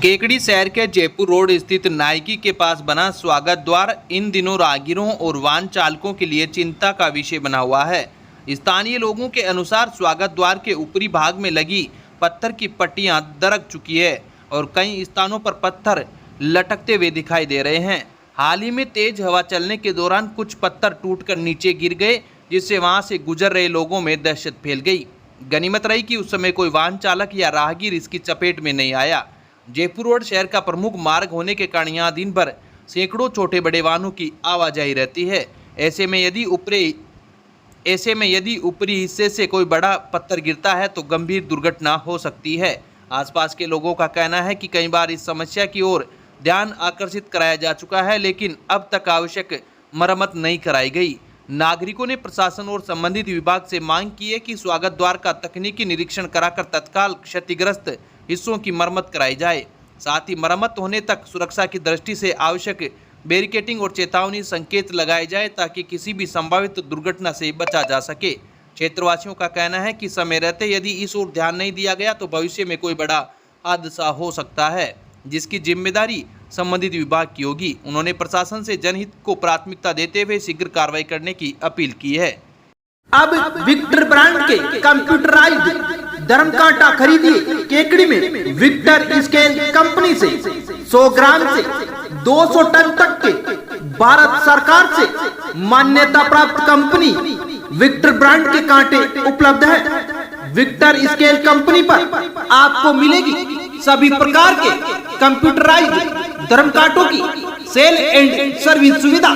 केकड़ी शहर के जयपुर रोड स्थित नायकी के पास बना स्वागत द्वार इन दिनों राहगीरों और वाहन चालकों के लिए चिंता का विषय बना हुआ है। स्थानीय लोगों के अनुसार स्वागत द्वार के ऊपरी भाग में लगी पत्थर की पट्टियां दरक चुकी है और कई स्थानों पर पत्थर लटकते हुए दिखाई दे रहे हैं। हाल ही में तेज हवा चलने के दौरान कुछ पत्थर टूटकर नीचे गिर गए, जिससे वहां से गुजर रहे लोगों में दहशत फैल गई। गनीमत रही कि उस समय कोई वाहन चालक या राहगीर इसकी चपेट में नहीं आया। जयपुर रोड शहर का प्रमुख मार्ग होने के कारण यहाँ दिन भर सैकड़ों छोटे बड़े वाहनों की आवाजाही रहती है। ऐसे में यदि ऊपरी हिस्से से कोई बड़ा पत्थर गिरता है तो गंभीर दुर्घटना हो सकती है। आसपास के लोगों का कहना है कि कई बार इस समस्या की ओर ध्यान आकर्षित कराया जा चुका है, लेकिन अब तक आवश्यक मरम्मत नहीं कराई गई। नागरिकों ने प्रशासन और संबंधित विभाग से मांग की है कि स्वागत द्वार का तकनीकी निरीक्षण कराकर तत्काल क्षतिग्रस्त हिस्सों की मरम्मत कराई जाए। साथ ही मरम्मत होने तक सुरक्षा की दृष्टि से आवश्यक बैरिकेडिंग और चेतावनी संकेत लगाए जाए ताकि किसी भी संभावित दुर्घटना से बचा जा सके। क्षेत्रवासियों का कहना है कि समय रहते यदि इस ओर ध्यान नहीं दिया गया तो भविष्य में कोई बड़ा हादसा हो सकता है, जिसकी जिम्मेदारी संबंधित विभाग की होगी। उन्होंने प्रशासन से जनहित को प्राथमिकता देते हुए शीघ्र कार्रवाई करने की अपील की है। अब विक्टर ब्रांड के कंप्यूटराइज्ड धर्म कांटा खरीदिए केकड़ी में विक्टर स्केल कंपनी से 100 ग्राम से 200 टन तक के भारत सरकार से मान्यता प्राप्त कंपनी विक्टर ब्रांड के कांटे उपलब्ध है। विक्टर स्केल कंपनी पर आपको मिलेगी सभी प्रकार के कंप्यूटराइज्ड धर्म कांटों की सेल एंड सर्विस सुविधा।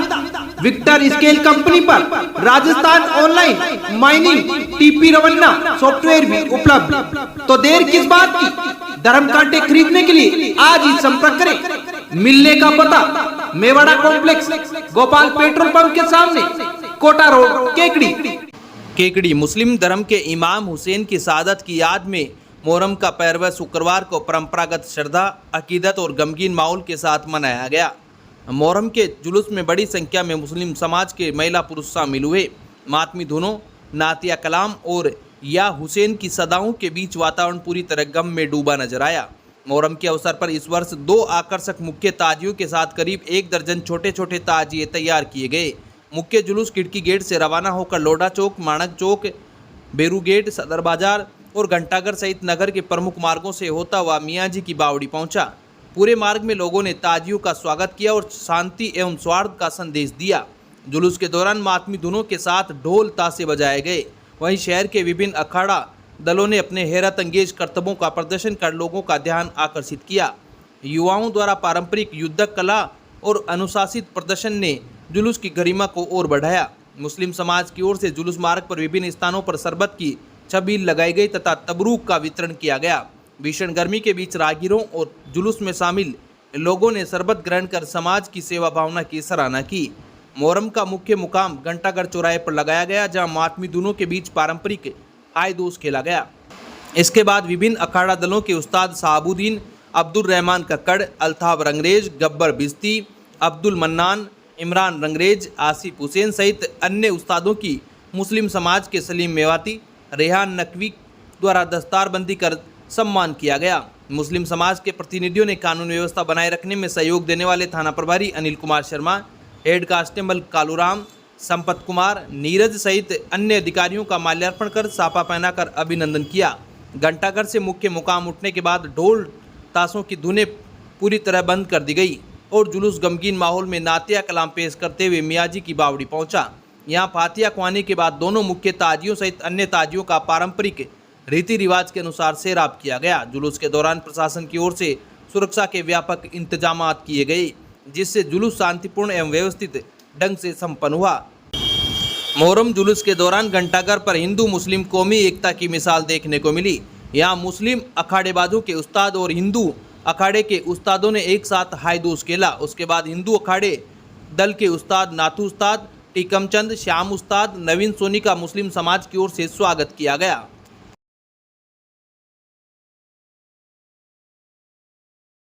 विक्टर स्केल कंपनी पर Rajasthan online mining TP Revanna software भी उपलब्ध। तो देर किस बात की, धर्म कांटे खरीदने के लिए आज ही संपर्क करें। मिलने का पता Mewada complex, Gopal petrol pump के सामने, कोटा रोड, केकड़ी। मुस्लिम धर्म के इमाम हुसैन की शहादत की याद में मोहर्रम का पर्व शुक्रवार को परंपरागत श्रद्धा, अकीदत और गमगीन माहौल के साथ मनाया गया। मोहर्रम के जुलूस में बड़ी संख्या में मुस्लिम समाज के महिला पुरुष शामिल हुए। मातमी धुनों, नातिया कलाम और या हुसैन की सदाओं के बीच वातावरण पूरी तरह गम में डूबा नजर आया। मोहर्रम के अवसर पर इस वर्ष 2 आकर्षक मुख्य ताजियों के साथ करीब 1 दर्जन छोटे छोटे ताजिए तैयार किए गए। मुख्य जुलूस खिड़की गेट से रवाना होकर लोढ़ा चौक, माणक चौक, बेरू गेट, सदर बाजार और घंटाघर सहित नगर के प्रमुख मार्गों से होता हुआ मियाँ जी की बावड़ी पहुंचा। पूरे मार्ग में लोगों ने ताजियों का स्वागत किया और शांति एवं सौहार्द का संदेश दिया। जुलूस के दौरान मातमी धुनों के साथ ढोल ताशे बजाए गए। वहीं शहर के विभिन्न अखाड़ा दलों ने अपने हैरत अंगेज करतबों का प्रदर्शन कर लोगों का ध्यान आकर्षित किया। युवाओं द्वारा पारंपरिक युद्धक कला और अनुशासित प्रदर्शन ने जुलूस की गरिमा को और बढ़ाया। मुस्लिम समाज की ओर से जुलूस मार्ग पर विभिन्न स्थानों पर शरबत की छबील लगाई गई तथा तबरूक का वितरण किया गया। भीषण गर्मी के बीच राहगीरों और जुलूस में शामिल लोगों ने शरबत ग्रहण कर समाज की सेवा भावना की सराहना की। मोहर्रम का मुख्य मुकाम घंटाघर चौराहे पर लगाया गया, जहां मातमी दोनों के बीच पारंपरिक हायदोस खेला गया। इसके बाद विभिन्न अखाड़ा दलों के उस्ताद साहबुद्दीन, अब्दुल रहमान कक्कड़, अल्ताफ रंगरेज, गब्बर बिस्ती, अब्दुल मन्नान, इमरान रंगरेज, आसिफ हुसैन सहित अन्य उस्तादों की मुस्लिम समाज के सलीम मेवाती, रेहान नकवी द्वारा दस्तारबंदी कर सम्मान किया गया। मुस्लिम समाज के प्रतिनिधियों ने कानून व्यवस्था बनाए रखने में सहयोग देने वाले थाना प्रभारी अनिल कुमार शर्मा, हेड कांस्टेबल कालूराम, संपत कुमार, नीरज सहित अन्य अधिकारियों का माल्यार्पण कर साफा पहनाकर अभिनंदन किया। घंटाघर से मुख्य मुकाम उठने के बाद ढोल ताशों की धुनें पूरी तरह बंद कर दी गई और जुलूस गमगीन माहौल में नातिया कलाम पेश करते हुए मियाँ जी की बावड़ी पहुंचा। यहाँ फातिया ख्वानी के बाद दोनों मुख्य ताजियों सहित अन्य ताजियों का पारंपरिक रीति रिवाज के अनुसार सैराब किया गया। जुलूस के दौरान प्रशासन की ओर से सुरक्षा के व्यापक इंतजाम किए गए, जिससे जुलूस शांतिपूर्ण एवं व्यवस्थित ढंग से संपन्न हुआ। मोहर्रम जुलूस के दौरान घंटाघर पर हिंदू मुस्लिम कौमी एकता की मिसाल देखने को मिली। यहाँ मुस्लिम अखाड़ेबाजों के उस्ताद और हिंदू अखाड़े के उस्तादों ने एक साथ हायदोस खेला। उसके बाद हिंदू अखाड़े दल के उस्ताद नाथू उस्ताद, टीकमचंद, श्याम उस्ताद, नवीन सोनी का मुस्लिम समाज की ओर से स्वागत किया गया।